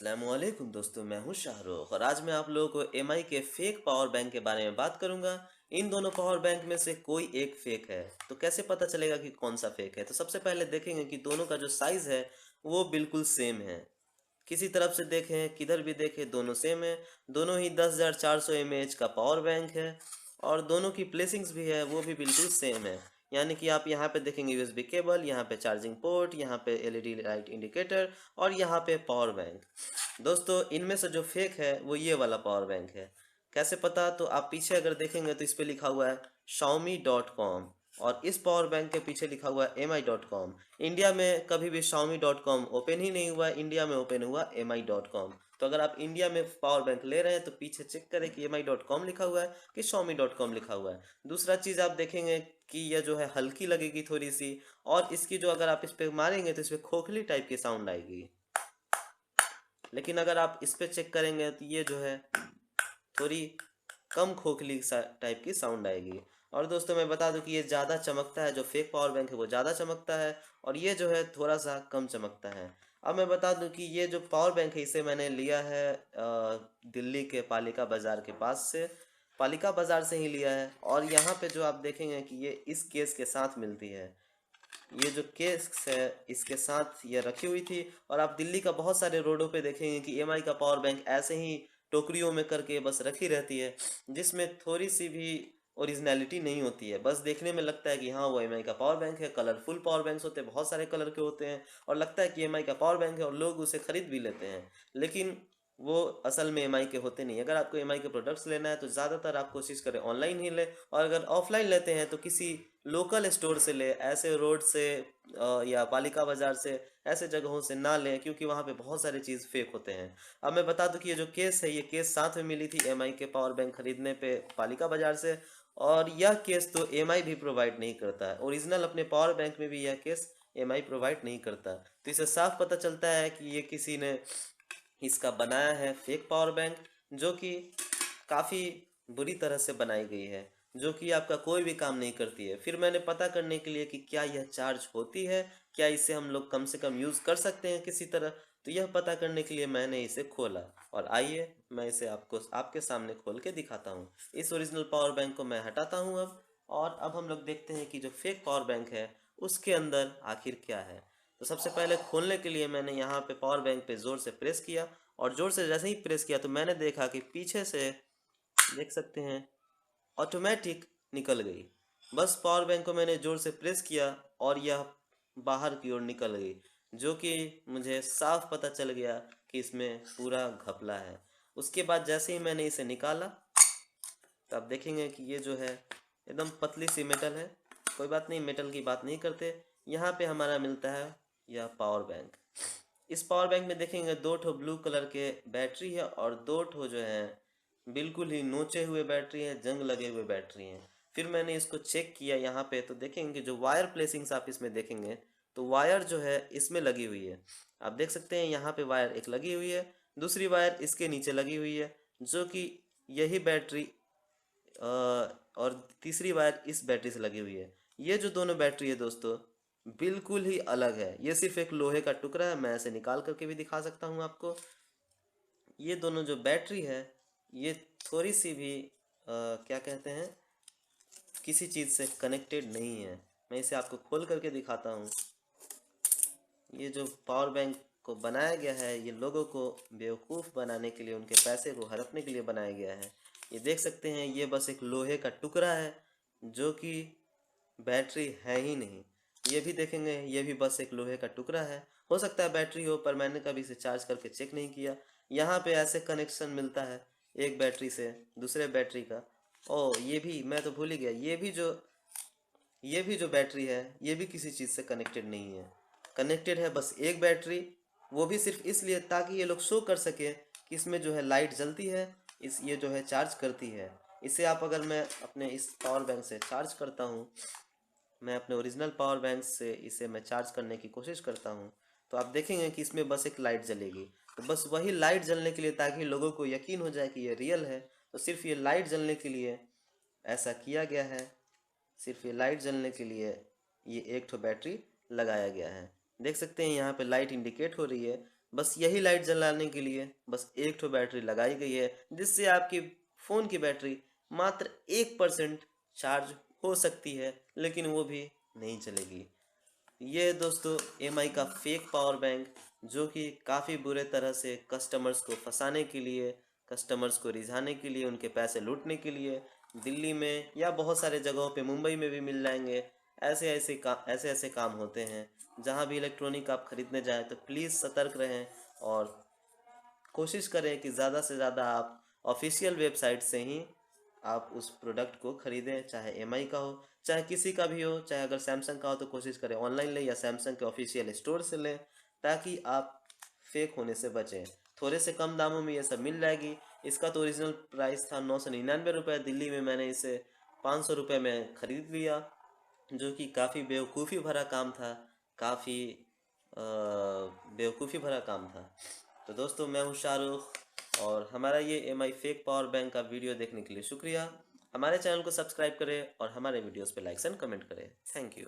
अस्सलामुअलैकुम दोस्तों, मैं हूं शाहरुख और आज मैं आप लोगों को एमआई के फेक पावर बैंक के बारे में बात करूंगा। इन दोनों पावर बैंक में से कोई एक फेक है, तो कैसे पता चलेगा कि कौन सा फेक है। तो सबसे पहले देखेंगे कि दोनों का जो साइज़ है वो बिल्कुल सेम है। किसी तरफ से देखें, किधर भी देखें, दोनों सेम है। दोनों ही 10,400 mAh का पावर बैंक है और दोनों की प्लेसिंग्स भी है वो भी बिल्कुल सेम है। यानी कि आप यहाँ पे देखेंगे यूएसबी केबल, यहाँ पे चार्जिंग पोर्ट, यहाँ पे एलईडी लाइट इंडिकेटर और यहाँ पे पावर बैंक। दोस्तों, इनमें से जो फेक है वो ये वाला पावर बैंक है। कैसे पता? तो आप पीछे अगर देखेंगे तो इस पे लिखा हुआ है Xiaomi.com और इस पावर बैंक के पीछे लिखा हुआ है mi.com। इंडिया में कभी भी Xiaomi.com ओपन ही नहीं हुआ है, इंडिया में ओपन हुआ mi.com। तो अगर आप इंडिया में पावर बैंक ले रहे हैं तो पीछे चेक करें कि mi.com लिखा हुआ है कि Xiaomi.com लिखा हुआ है। दूसरा चीज़ आप देखेंगे कि यह जो है हल्की लगेगी थोड़ी सी, और इसकी जो अगर आप इस पर मारेंगे तो इस पर खोखली टाइप की साउंड आएगी। लेकिन अगर आप इस पे चेक करेंगे तो ये जो है थोड़ी कम खोखली टाइप की साउंड आएगी। और दोस्तों, मैं बता दूं कि ये ज़्यादा चमकता है, जो फेक पावर बैंक है वो ज़्यादा चमकता है और ये जो है थोड़ा सा कम चमकता है। अब मैं बता दूं कि ये जो पावर बैंक है इसे मैंने लिया है दिल्ली के पालिका बाज़ार के पास से। पालिका बाज़ार से ही लिया है और यहाँ पे जो आप देखेंगे कि ये इस केस के साथ मिलती है। ये जो केस है इसके साथ ये रखी हुई थी। और आप दिल्ली का बहुत सारे रोडों पे देखेंगे कि एमआई का पावर बैंक ऐसे ही टोकरियों में करके बस रखी रहती है, जिसमें थोड़ी सी भी ओरिजिनलिटी नहीं होती है। बस देखने में लगता है कि हाँ वो एमआई का पावर बैंक है। कलरफुल पावर बैंक्स होते हैं, बहुत सारे कलर के होते हैं और लगता है कि एमआई का पावर बैंक है और लोग उसे खरीद भी लेते हैं, लेकिन वो असल में एमआई के होते नहीं। अगर आपको एमआई के प्रोडक्ट्स लेना है तो ज़्यादातर आप कोशिश करें ऑनलाइन ही ले, और अगर ऑफलाइन लेते हैं तो किसी लोकल स्टोर से ले, ऐसे रोड से या पालिका बाज़ार से, ऐसे जगहों से ना लें, क्योंकि वहाँ पे बहुत सारे चीज़ फेक होते हैं। अब मैं बता दूं कि ये जो केस है ये केस साथ में मिली थी एमआई के पावर बैंक खरीदने पे पालिका बाज़ार से। और यह केस तो एमआई भी प्रोवाइड नहीं करता है, ओरिजिनल अपने पावर बैंक में भी यह केस एमआई प्रोवाइड नहीं करता। तो इससे साफ पता चलता है कि ये किसी ने इसका बनाया है फेक पावर बैंक, जो कि काफ़ी बुरी तरह से बनाई गई है, जो कि आपका कोई भी काम नहीं करती है। फिर मैंने पता करने के लिए कि क्या यह चार्ज होती है, क्या इसे हम लोग कम से कम यूज़ कर सकते हैं किसी तरह, तो यह पता करने के लिए मैंने इसे खोला। और आइए मैं इसे आपको आपके सामने खोल के दिखाता हूँ। इस ओरिजिनल पावर बैंक को मैं हटाता हूँ अब, और अब हम लोग देखते हैं कि जो फेक पावर बैंक है उसके अंदर आखिर क्या है। तो सबसे पहले खोलने के लिए मैंने यहाँ पे पावर बैंक पे ज़ोर से प्रेस किया, और ज़ोर से जैसे ही प्रेस किया तो मैंने देखा कि पीछे से देख सकते हैं ऑटोमेटिक निकल गई। बस पावर बैंक को मैंने ज़ोर से प्रेस किया और यह बाहर की ओर निकल गई, जो कि मुझे साफ पता चल गया कि इसमें पूरा घपला है। उसके बाद जैसे ही मैंने इसे निकाला तो आप देखेंगे कि ये जो है एकदम पतली सी मेटल है। कोई बात नहीं, मेटल की बात नहीं करते। यहाँ पे हमारा मिलता है यह पावर बैंक। इस पावर बैंक में देखेंगे दो ठो ब्लू कलर के बैटरी है और दो ठो जो है बिल्कुल ही नोचे हुए बैटरी है, जंग लगे हुए बैटरी हैं। फिर मैंने इसको चेक किया यहाँ पे, तो देखेंगे जो वायर प्लेसिंग्स आप इसमें देखेंगे तो वायर जो है इसमें लगी हुई है। आप देख सकते हैं यहाँ पे वायर एक लगी हुई है, दूसरी वायर इसके नीचे लगी हुई है, जो कि यही बैटरी और तीसरी वायर इस बैटरी से लगी हुई है। ये जो दोनों बैटरी है दोस्तों बिल्कुल ही अलग है। ये सिर्फ एक लोहे का टुकड़ा है, मैं ऐसे निकाल करके भी दिखा सकता हूँ आपको। ये दोनों जो बैटरी है ये थोड़ी सी भी क्या कहते हैं, किसी चीज़ से कनेक्टेड नहीं है। मैं इसे आपको खोल करके दिखाता हूँ। ये जो पावर बैंक को बनाया गया है ये लोगों को बेवकूफ़ बनाने के लिए, उनके पैसे को हड़पने के लिए बनाया गया है। ये देख सकते हैं ये बस एक लोहे का टुकड़ा है, जो कि बैटरी है ही नहीं। ये भी देखेंगे ये भी बस एक लोहे का टुकड़ा है। हो सकता है बैटरी हो, पर मैंने कभी इसे चार्ज करके चेक नहीं किया। यहाँ पे ऐसे कनेक्शन मिलता है एक बैटरी से दूसरे बैटरी का। ओ ये भी मैं तो भूल ही गया, ये भी जो बैटरी है ये भी किसी चीज़ से कनेक्टेड नहीं है। कनेक्टेड है बस एक बैटरी, वो भी सिर्फ इसलिए ताकि ये लोग शो कर सके कि इसमें जो है लाइट जलती है, इस ये जो है चार्ज करती है। इसे आप अगर मैं अपने इस पावर बैंक से चार्ज करता हूँ, मैं अपने ओरिजिनल पावर बैंक से इसे मैं चार्ज करने की कोशिश करता हूँ, तो आप देखेंगे कि इसमें बस एक लाइट जलेगी। तो बस वही लाइट जलने के लिए, ताकि लोगों को यकीन हो जाए कि ये रियल है, तो सिर्फ ये लाइट जलने के लिए ऐसा किया गया है। सिर्फ ये लाइट जलने के लिए ये एक ठो बैटरी लगाया गया है। देख सकते हैं यहाँ पे लाइट इंडिकेट हो रही है, बस यही लाइट जलाने के लिए बस एक ठो बैटरी लगाई गई है, जिससे आपकी फ़ोन की बैटरी मात्र 1% चार्ज हो सकती है, लेकिन वो भी नहीं चलेगी। ये है दोस्तों एमआई का फेक पावर बैंक, जो कि काफ़ी बुरे तरह से कस्टमर्स को फंसाने के लिए, कस्टमर्स को रिझाने के लिए, उनके पैसे लूटने के लिए दिल्ली में या बहुत सारे जगहों पे, मुंबई में भी मिल जाएंगे। ऐसे ऐसे काम होते हैं। जहाँ भी इलेक्ट्रॉनिक आप खरीदने जाएं तो प्लीज़ सतर्क रहें और कोशिश करें कि ज़्यादा से ज़्यादा आप ऑफिशियल वेबसाइट से ही आप उस प्रोडक्ट को खरीदें, चाहे एमआई का हो, चाहे किसी का भी हो, चाहे अगर सैमसंग का हो तो कोशिश करें ऑनलाइन लें या सैमसंग के ऑफिशियल स्टोर से लें, ताकि आप फेक होने से बचें। थोड़े से कम दामों में ये सब मिल जाएगी। इसका तो ओरिजिनल प्राइस था 999 रुपये, दिल्ली में मैंने इसे 500 रुपये में ख़रीद लिया, जो कि काफ़ी बेवकूफ़ी भरा काम था, काफ़ी बेवकूफ़ी भरा काम था। तो दोस्तों मैं हूँ शाहरुख, और हमारा ये एमआई फेक पावर बैंक का वीडियो देखने के लिए शुक्रिया। हमारे चैनल को सब्सक्राइब करें और हमारे वीडियोस पे लाइक एंड कमेंट करें। Thank you.